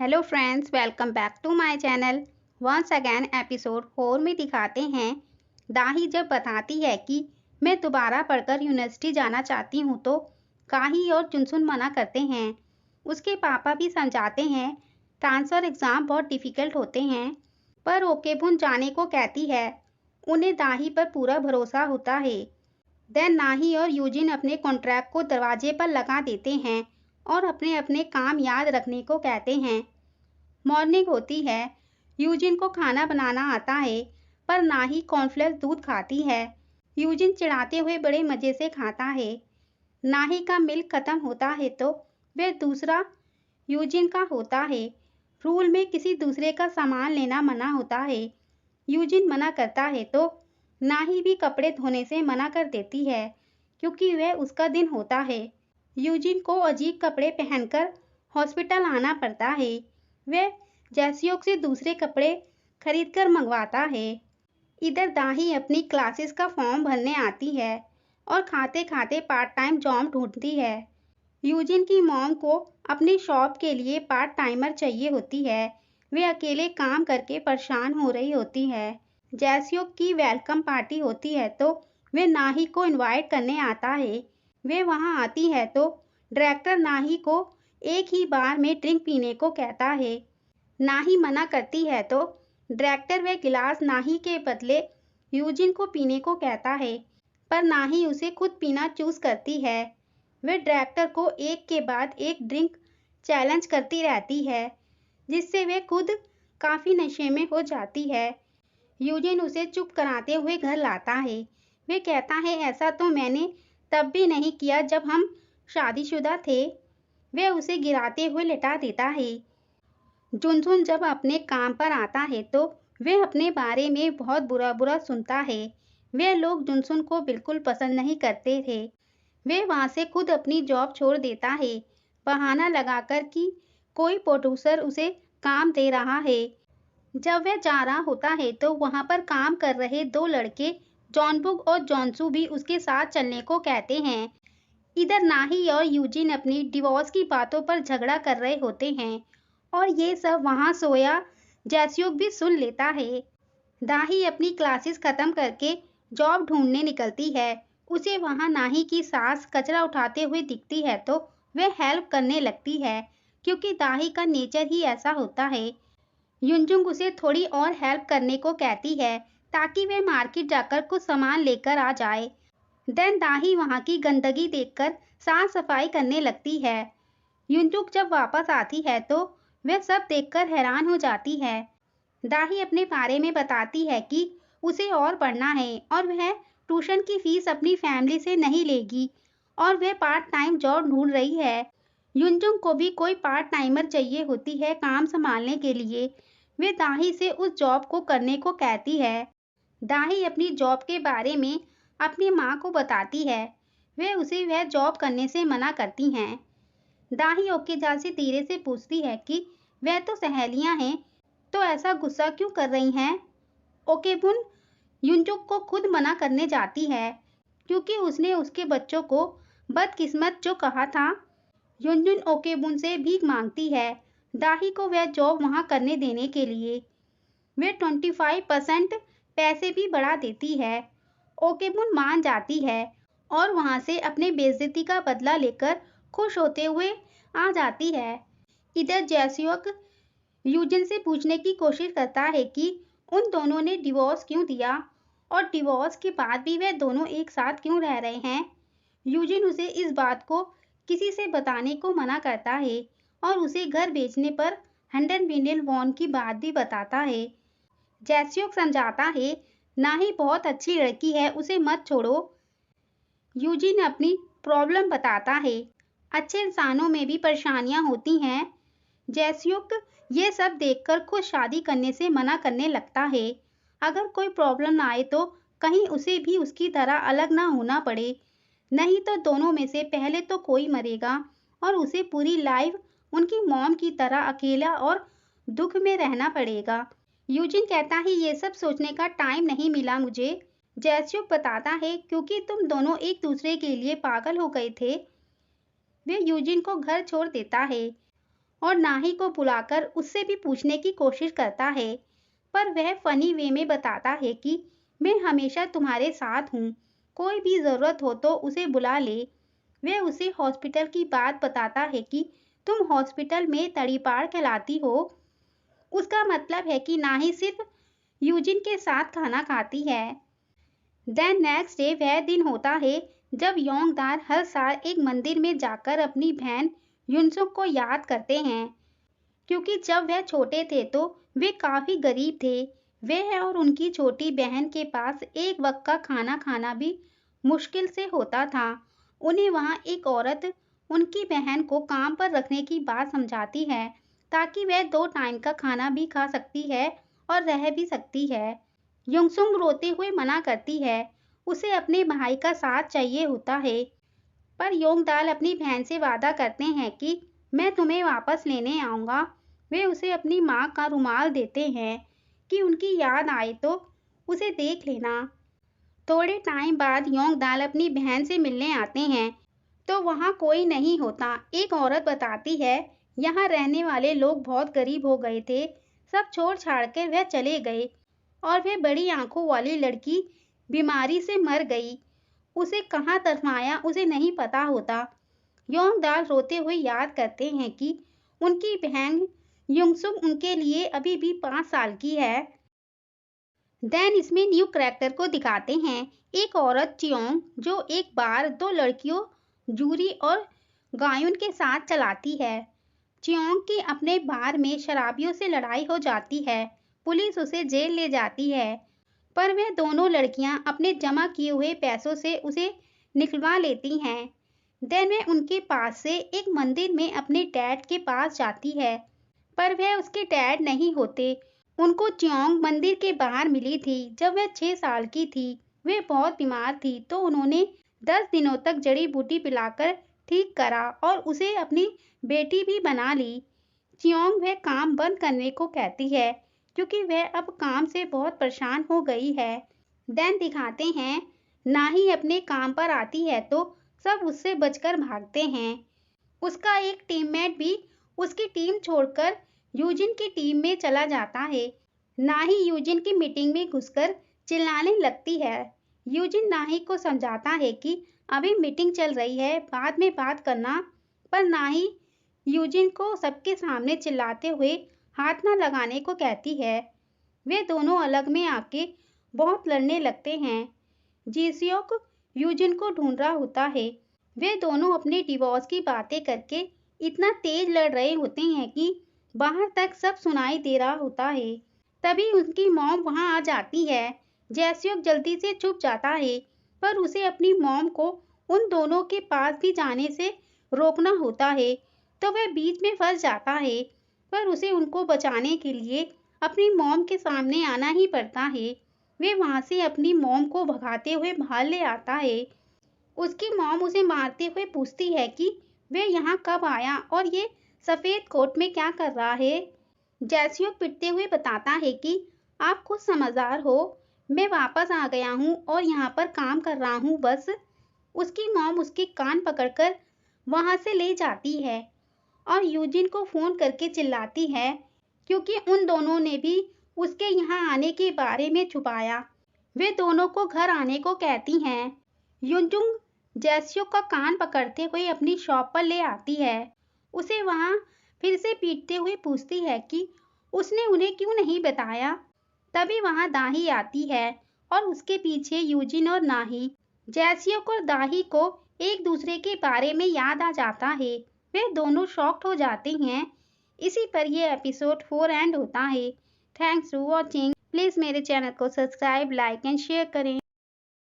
Hello friends, welcome back to my channel. Once again episode 4 में दिखाते हैं दाही जब बताती है कि मैं दोबारा पढ़कर यूनिवर्सिटी जाना चाहती हूँ तो काही और जुनसुन मना करते हैं। उसके पापा भी समझाते हैं ट्रांसफ़र एग्ज़ाम बहुत डिफ़िकल्ट होते हैं, पर ओकेबुन जाने को कहती है। उन्हें दाही पर पूरा भरोसा होता है। देन नाही और यूजिन अपने कॉन्ट्रैक्ट को दरवाजे पर लगा देते हैं और अपने अपने काम याद रखने को कहते हैं। मॉर्निंग होती है। यूजिन को खाना बनाना आता है, पर नाही कॉर्नफ्लेक्स दूध खाती है। यूजिन चिढ़ाते हुए बड़े मज़े से खाता है। नाही का मिल्क खत्म होता है तो वह दूसरा यूजिन का होता है। रूल में किसी दूसरे का सामान लेना मना होता है। यूजिन मना करता है तो नाही भी कपड़े धोने से मना कर देती है, क्योंकि वह उसका दिन होता है। यूजिन को अजीब कपड़े पहनकर हॉस्पिटल आना पड़ता है। वह जैसियोक से दूसरे कपड़े खरीदकर मंगवाता है। इधर दाही अपनी क्लासेस का फॉर्म भरने आती है और खाते खाते पार्ट टाइम जॉब ढूंढती है। यूजिन की मॉम को अपनी शॉप के लिए पार्ट टाइमर चाहिए होती है। वे अकेले काम करके परेशान हो रही होती है। जैसियोक की वेलकम पार्टी होती है तो वे नाही को इनवाइट करने आता है। वे वहां आती है तो डायरेक्टर नाही को एक ही बार में ड्रिंक पीने को कहता है। नाही मना करती है तो डायरेक्टर वह गिलास नाही के बदले यूजिन को पीने को कहता है, पर नाही उसे खुद पीना चूज करती है। वह डायरेक्टर को एक के बाद एक ड्रिंक चैलेंज करती रहती है, जिससे वह खुद काफी नशे में हो जाती है। यूजिन उसे चुप कराते हुए घर लाता है। वह कहता है, ऐसा तो मैंने तब भी नहीं किया जब हम शादीशुदा थे। वह उसे गिराते हुए लिटा देता है। जुनसुन जब अपने काम पर आता है तो वह अपने बारे में बहुत बुरा बुरा सुनता है। वे लोग जुनसुन को बिल्कुल पसंद नहीं करते थे। वे वहां से खुद अपनी जॉब छोड़ देता है, बहाना लगाकर कि कोई प्रोड्यूसर उसे काम दे रहा है। जब वह जा रहा होता है तो वहां पर काम कर रहे दो लड़के जॉनबुक और जॉनसू भी उसके साथ चलने को कहते हैं। इधर नाही और यूजिन अपनी डिवोर्स की बातों पर झगड़ा कर रहे होते हैं और ये सब वहां सोया जैसियोक भी सुन लेता है। दाही अपनी क्लासेस खत्म करके जॉब ढूंढने निकलती है। उसे वहां नाही की सास कचरा उठाते हुए दिखती है तो वह हेल्प करने लगती है, क्योंकि दाही का नेचर ही ऐसा होता है। युनजुंग उसे थोड़ी और हेल्प करने को कहती है ताकि वह मार्केट जाकर कुछ सामान लेकर आ जाए। देन दाही वहां की गंदगी देखकर साफ सफाई करने लगती है। युनजुंग जब वापस आती है तो वह सब देखकर हैरान हो जाती है। दाही अपने बारे में बताती है कि उसे और पढ़ना है और वह ट्यूशन की फीस अपनी फैमिली से नहीं लेगी और वह पार्ट टाइम जॉब ढूंढ रही है। युनजुंग को भी कोई पार्ट टाइमर चाहिए होती है काम संभालने के लिए। वे दाही से उस जॉब को करने को कहती है। दाही अपनी जॉब के बारे में अपनी माँ को बताती है। वे उसे वह जॉब करने से मना करती हैं। दाही ओकेजा से धीरे से पूछती है कि वह तो सहेलियां हैं, तो ऐसा गुस्सा क्यों कर रही हैं। ओकेबुन युनजुक को खुद मना करने जाती है, क्योंकि उसने उसके बच्चों को बदकिस्मत जो कहा था। युनजुन ओकेबुन से भीख मांगती है दाही को वह जॉब वहां करने देने के लिए। वे 25% पैसे भी बढ़ा देती है। ओकेबुन मान जाती है और वहां से अपने बेइज्जती का बदला लेकर खुश होते हुए आ जाती है। इधर जैसियोक यूजिन से पूछने की कोशिश करता है कि उन दोनों ने डिवोर्स क्यों दिया और डिवोर्स के बाद भी वे दोनों एक साथ क्यों रह रहे हैं। यूजिन उसे इस बात को किसी से बताने को मना करता है और उसे घर बेचने पर 100 मिलियन वॉन की बात भी बताता है। जैसियोक समझाता है, ना ही बहुत अच्छी लड़की है, उसे मत छोड़ो। यूजिन अपनी प्रॉब्लम बताता है, अच्छे इंसानों में भी परेशानियां होती हैं। जैसियोक ये सब देखकर खुद शादी करने से मना करने लगता है। अगर कोई प्रॉब्लम ना आए तो कहीं उसे भी उसकी तरह अलग ना होना पड़े, नहीं तो दोनों में से पहले तो कोई मरेगा और उसे पूरी लाइफ उनकी मॉम की तरह अकेला और दुख में रहना पड़ेगा। यूजिन कहता है, ये सब सोचने का टाइम नहीं मिला मुझे। जैस्यूक बताता है, क्योंकि तुम दोनों एक दूसरे के लिए पागल हो गए थे। वे यूजिन को घर छोड़ देता है। और नाही को बुलाकर उससे भी पूछने की कोशिश करता है, पर वह फनी वे में बताता है कि मैं हमेशा तुम्हारे साथ हूँ, कोई भी जरूरत हो तो उसे बुला ले। वह उसे हॉस्पिटल की बात बताता है कि तुम हॉस्पिटल में तड़ीपार खिलाती हो। उसका मतलब है कि नाही सिर्फ यूजिन के साथ खाना खाती है। देन नेक्स्ट डे वह दिन होता है जब योंगदार हर साल एक मंदिर में जाकर अपनी बहन युनसुक को याद करते हैं, क्योंकि जब वह छोटे थे तो वे काफी गरीब थे। वह और उनकी छोटी बहन के पास एक वक्त का खाना खाना भी मुश्किल से होता था। उन्हें वहां एक औरत उनकी बहन को काम पर रखने की बात समझाती है, ताकि वह 2 टाइम का खाना भी खा सकती है और रह भी सकती है। युंगसुंग रोते हुए मना करती है, उसे अपने भाई का साथ चाहिए होता है। पर योंगदाल अपनी बहन से वादा करते हैं कि मैं तुम्हें वापस लेने आऊंगा। वे उसे अपनी माँ का रुमाल देते हैं कि उनकी याद आए तो उसे देख लेना। थोड़े टाइम बाद योंगदाल अपनी बहन से मिलने आते हैं तो वहाँ कोई नहीं होता। एक औरत बताती है, यहाँ रहने वाले लोग बहुत गरीब हो गए थे, सब छोड़ छाड़ कर वह चले गए और वह बड़ी आंखों वाली लड़की बीमारी से मर गई। उसे कहाँ दफनाया उसे नहीं पता होता। योंगदाल रोते हुए याद करते हैं कि उनकी बहन युंगसुक उनके लिए अभी भी 5 साल की है। देन इसमें न्यू कैरेक्टर को दिखाते हैं, एक औरत चियोंग जो एक बार 2 लड़कियों जूरी और गायुन के साथ चलाती है। चियोंग की अपने बार में शराबियों से लड़ाई हो जाती है, पुलिस उसे जेल ले जाती है, पर वह दोनों लड़कियां अपने जमा किए हुए पैसों से उसे निकलवा लेती हैं। देन वह उनके पास से एक मंदिर में अपने डैड के पास जाती है, पर वह उसके डैड नहीं होते। उनको चियोंग मंदिर के बाहर मिली थी जब वह 6 साल की थी। वे बहुत बीमार थी तो उन्होंने 10 दिनों तक जड़ी बूटी पिलाकर ठीक करा और उसे अपनी बेटी भी बना ली। चियोंग वह काम बंद करने को कहती है क्योंकि वह अब काम से बहुत परेशान हो गई है। देन दिखाते हैं, नाही अपने काम पर आती है तो सब उससे बचकर भागते हैं। उसका एक टीममेट भी उसकी टीम छोड़कर यूजिन की टीम में चला जाता है। नाही यूजिन की मीटिंग में घुसकर चिल्लाने लगती है। यूजिन नाही को समझाता है कि अभी मीटिंग चल रही है, बाद में बात करना, पर नाही यूजिन को सबके सामने चिल्लाते हुए हाथ न लगाने को कहती है। वे दोनों अलग में आके बहुत लड़ने लगते हैं। जीसियोक यूजिन को ढूंढ रहा होता है। वे दोनों अपने डिवोर्स की बातें करके इतना तेज लड़ रहे होते हैं कि बाहर तक सब सुनाई दे रहा होता है। तभी उनकी मॉम वहां आ जाती है। जैस्योक जल्दी से छुप जाता है, पर उसे अपनी मॉम को उन दोनों के पास भी जाने से रोकना होता है, तो वह बीच में फंस जाता है, पर उसे उनको बचाने के लिए अपनी मॉम के सामने आना ही पड़ता है। वे वहां से अपनी मॉम को भगाते हुए बाहर ले आता है। उसकी मॉम उसे मारते हुए पूछती है कि वह यहाँ कब आया और ये सफेद कोट में क्या कर रहा है। जैसियोक पिटते हुए बताता है कि आप खुद समझदार हो, मैं वापस आ गया हूँ और यहाँ पर काम कर रहा हूँ बस। उसकी मॉम उसके कान पकड़कर वहां से ले जाती है और यूजिन को फोन करके चिल्लाती है क्योंकि उन दोनों ने भी उसके यहाँ आने के बारे में छुपाया। वे दोनों को घर आने को कहती हैं। युनजुंग जैसियोक का कान पकड़ते हुए अपनी शॉप पर ले आती है। उसे वहां फिर से पीटते हुए पूछती है कि उसने उन्हें क्यों नहीं बताया। तभी वहां दाही आती है और उसके पीछे यूजिन और नाही। जैसियोक और दाही को एक दूसरे के बारे में याद आ जाता है। वे दोनों शॉक्ड हो जाते हैं। इसी पर ये एपिसोड 4 एंड होता है। Thanks for watching. प्लीज मेरे चैनल को सब्सक्राइब, लाइक एंड शेयर करें।